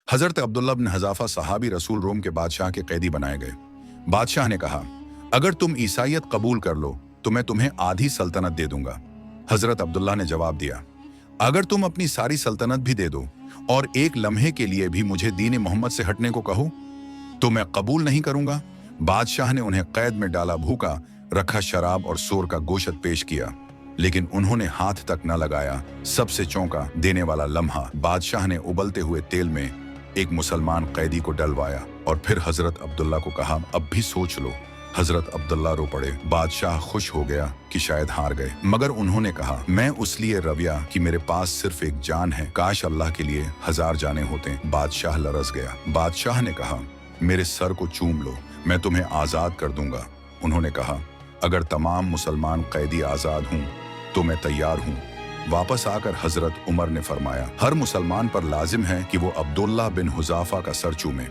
हजरत अब्दुल्ला बिन हज़ाफा सहाबी रसूल रोम के बादशाह के कैदी बनाए गए। बादशाह ने कहा, अगर तुम ईसाईयत कबूल कर लो तो मैं तुम्हें आधी सल्तनत दे दूंगा। हजरत अब्दुल्ला ने जवाब दिया, अगर तुम अपनी सारी सल्तनत भी दे दो और एक लम्हे के लिए भी मुझे दीन मोहम्मद से हटने को कहो तो मैं कबूल नहीं करूंगा। बादशाह ने उन्हें कैद में डाला, भूखा रखा, शराब और सोर का गोश्त पेश किया, लेकिन उन्होंने हाथ तक न लगाया। सबसे चौंका देने वाला लम्हा, बादशाह ने उबलते हुए तेल में एक मुसलमान कैदी को डलवाया और फिर हजरत अब्दुल्ला को कहा, अब भी सोच लो। हजरत अब्दुल्ला रो पड़े। बादशाह खुश हो गया कि शायद हार गए, मगर उन्होंने कहा, मैं उस लिए रविया कि मेरे पास सिर्फ एक जान है, काश अल्लाह के लिए 1000 जानें होते। बादशाह लरस गया। बादशाह ने कहा, मेरे सर को चूम लो, मैं तुम्हें आजाद कर दूंगा। उन्होंने कहा, अगर तमाम मुसलमान कैदी आजाद हूं तो मैं तैयार हूं। वापस आकर हजरत उमर ने फरमाया, हर मुसलमान पर लाजिम है कि वो अब्दुल्ला बिन हुज़ाफा का सर चूमे।